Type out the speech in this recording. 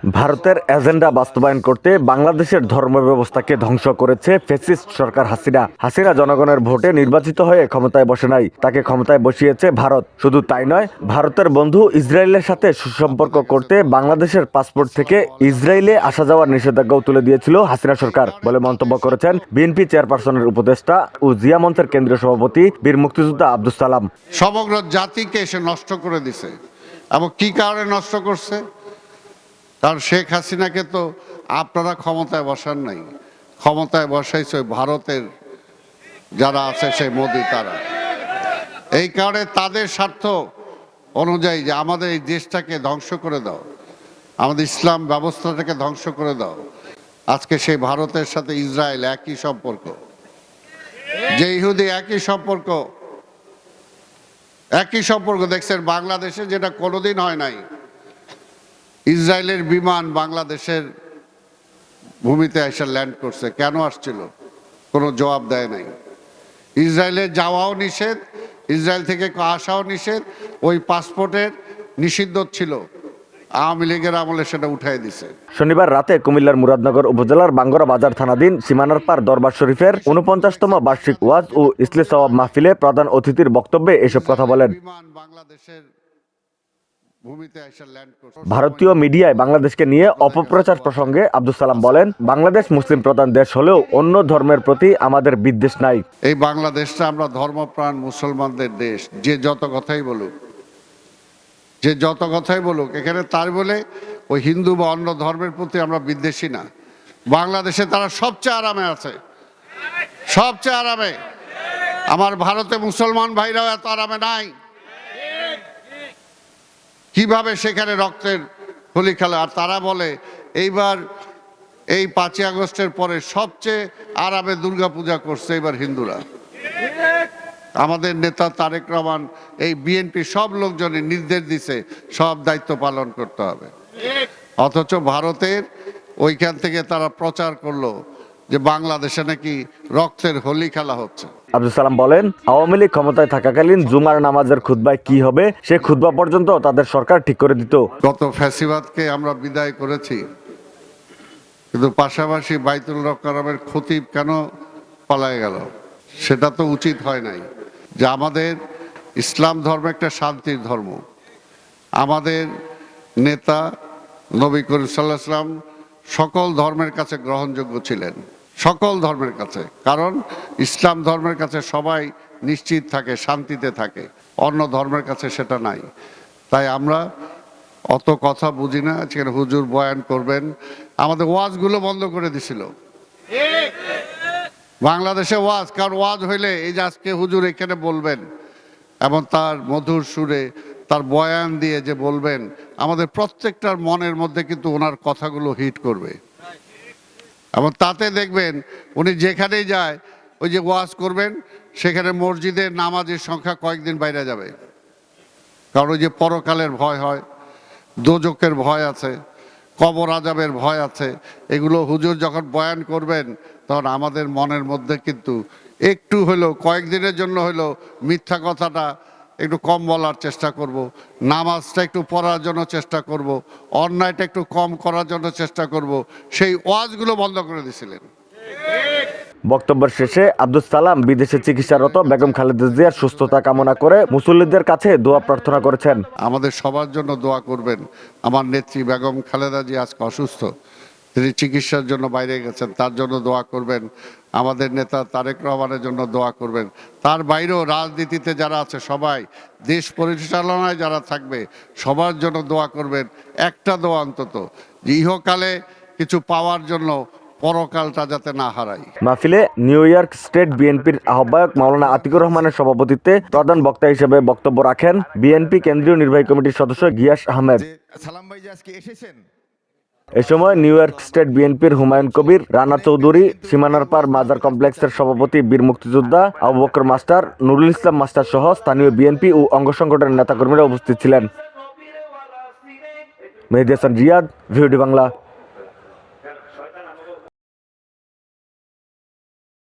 ভারতের এজেন্ডা বাস্তবায়ন করতে বাংলাদেশের ধর্ম ব্যবস্থাকে ধ্বংস করেছে ফ্যাসিস্ট সরকার হাসিনা। হাসিনা জনগণের ভোটে নির্বাচিত হয়ে ক্ষমতায় বসে নাই, তাকে ক্ষমতায় বসিয়েছে ভারত। শুধু তাই নয়, ভারতের বন্ধু ইসরায়েলের সাথে সুসম্পর্ক করতে বাংলাদেশের পাসপোর্ট থেকে ইসরায়েলে আসা যাওয়ার নিষেধাজ্ঞাও তুলে দিয়েছিল হাসিনা সরকার বলে মন্তব্য করেছেন বিএনপি চেয়ারপারসনের উপদেষ্টা ও জিয়া মঞ্চের কেন্দ্রীয় সভাপতি বীর মুক্তিযোদ্ধা আব্দুস সালাম। সমগ্র জাতিকে সে নষ্ট করে দিছে। এবং কি কারণে নষ্ট করছে? কারণ শেখ হাসিনাকে তো আপনারা ক্ষমতায় বসান নাই, ক্ষমতায় বসাইছে ভারতের যারা আছে সেই মোদি তারা। এই কারণে তাদের স্বার্থ অনুযায়ী যে আমাদের এই দেশটাকে ধ্বংস করে দাও, আমাদের ইসলাম ব্যবস্থাটাকে ধ্বংস করে দাও। আজকে সেই ভারতের সাথে ইসরায়েল একই সম্পর্ক, যে ইহুদি একই সম্পর্ক দেখছেন বাংলাদেশে, যেটা কোনোদিন হয় নাই। ইসরায়েলের বিমান বাংলাদেশের ভূমিতে এসে ল্যান্ড করছে, কেন আসছিল? কোনো জবাব দেয় নাই। ইসরায়েলে যাওয়াও নিষেধ, ইসরায়েল থেকে আসাও নিষেধ, ওই পাসপোর্টের নিষিদ্ধ ছিল। আওয়ামী লীগের আমলে সেটা উঠাই দিছে। শনিবার রাতে কুমিল্লার মুরাদনগর উপজেলার বাঙ্গরা বাজার থানাধীন সীমানার পার দরবার শরীফের ৪৯তম বার্ষিক ওয়াজ ও ইসলে সওয়াব মাহফিলে প্রধান অতিথির বক্তব্যে এসব কথা বলেন। ভারতীয় মিডিয়ায় বাংলাদেশকে নিয়ে অপপ্রচার প্রসঙ্গে আব্দুস সালাম বলেন, বাংলাদেশ মুসলিম প্রধান দেশ হলেও অন্য ধর্মের প্রতি আমাদের বিদ্বেষ নাই। এই বাংলাদেশটা আমরা ধর্মপ্রাণ মুসলমানদের দেশ। যে যত কথাই বলুক এখানে তার বলে ওই হিন্দু বা অন্য ধর্মের প্রতি আমরা বিদ্বেষী না। বাংলাদেশে তারা সবচেয়ে আরামে আছে, সবচেয়ে আরামে। আমার ভারতে মুসলমান ভাইরাও এত আরামে নাই। কিভাবে সেখানে রক্তের হোলি খেলা। আর তারা বলে এইবার এই ৫ই আগস্টের পরে সবচেয়ে আরামে দুর্গাপূজা করছে এবার হিন্দুরা। আমাদের নেতা তারেক রহমান এই বিএনপি সব লোকজনের নির্দেশ দিছে সব দায়িত্ব পালন করতে হবে। অথচ ভারতের ওইখান থেকে তারা প্রচার করলো যে বাংলাদেশে নাকি রক্তের হোলি খেলা হচ্ছে। আব্দুল সালাম বলেন, আওয়ামী লীগ ক্ষমতায় থাকাকালীন জুমার নামাজের খুতবায় কি হবে সে খুতবা পর্যন্ত তাদের সরকার ঠিক করে দিত। গত ফ্যাসিবাদকে আমরা বিদায় করেছি, কিন্তু পাশাপাশি বাইতুল মোকাররমের খতিব কেন পালায় গেল? সেটা তো উচিত হয় নাই। যে আমাদের ইসলাম ধর্ম একটা শান্তির ধর্ম। আমাদের নেতা নবী করিম সাল্লাল্লাহু আলাইহি ওয়াসাল্লাম সকল ধর্মের কাছে গ্রহণযোগ্য ছিলেন, সকল ধর্মের কাছে। কারণ ইসলাম ধর্মের কাছে সবাই নিশ্চিত থাকে, শান্তিতে থাকে। অন্য ধর্মের কাছে সেটা নাই। তাই আমরা অত কথা বুঝি না। আজকে হুজুর বয়ান করবেন, আমাদের ওয়াজগুলো বন্ধ করে দিছিল বাংলাদেশে ওয়াজ। কারণ ওয়াজ হইলে এই যে আজকে হুজুর এখানে বলবেন এবং তার মধুর সুরে তার বয়ান দিয়ে যে বলবেন, আমাদের প্রত্যেকটার মনের মধ্যে কিন্তু ওনার কথাগুলো হিট করবে। এবং তাতে দেখবেন উনি যেখানেই যায় ওই যে ওয়াজ করবেন, সেখানে মসজিদের নামাজের সংখ্যা কয়েকদিন বাইরে যাবে। কারণ ওই যে পরকালের ভয় হয়, দোজকের ভয় আছে, কবর আযাবের ভয় আছে। এগুলো হুজুর যখন বয়ান করবেন তখন আমাদের মনের মধ্যে কিন্তু একটু হলেও কয়েকদিনের জন্য হলেও মিথ্যা কথাটা একটু কম বলার চেষ্টা করব, নামাজটা একটু পড়ার জন্য চেষ্টা করব, অন্যায়টা একটু কম করার জন্য চেষ্টা করব। সেই ওয়াজগুলো বন্ধ করে দিয়েছিলেন। বক্তব্যের শেষে আব্দুস সালাম বিদেশে চিকিৎসারত বেগম খালেদা জিয়ার সুস্থতা কামনা করে মুসল্লিদের কাছে দোয়া প্রার্থনা করেছেন। আমাদের সবার জন্য দোয়া করবেন। আমার নেত্রী বেগম খালেদা জিয়া আজকে অসুস্থ, তিনি চিকিৎসার জন্য বাইরে গেছেন, তার জন্য দোয়া করবেন। আমাদের নেতা তারেক রহমানের জন্য দোয়া করবেন। তার বাইরেও রাজনীতিতে যারা আছে সবাই, দেশ পরিচালনায় যারা থাকবে সবার জন্য দোয়া করবেন। একটা দোয়া অন্তত, যে ইহকালে কিছু পাওয়ার জন্য পরকালটা যাতে না হারাই। মাহফিলে নিউ ইয়র্ক স্টেট বিএনপির আহ্বায়ক মাওলানা আতিকুর রহমানের সভাপতিত্বে প্রধান বক্তা হিসেবে বক্তব্য রাখেন বিএনপি কেন্দ্রীয় নির্বাহী কমিটির সদস্য গিয়াস আহমেদ। এ সময় নিউ ইয়র্ক স্টেট বিএনপির হুমায়ুন কবির, রানা চৌধুরী, সীমানার পার মাজার কমপ্লেক্সের সভাপতি বীর মুক্তিযোদ্ধা আবু বকর মাস্টার, নুরুল ইসলাম মাস্টার সহ স্থানীয় বিএনপি ও অঙ্গ সংগঠনের নেতাকর্মীরা উপস্থিত ছিলেন। মেহেদী হাসান রিয়াদ, ভিওডি বাংলা।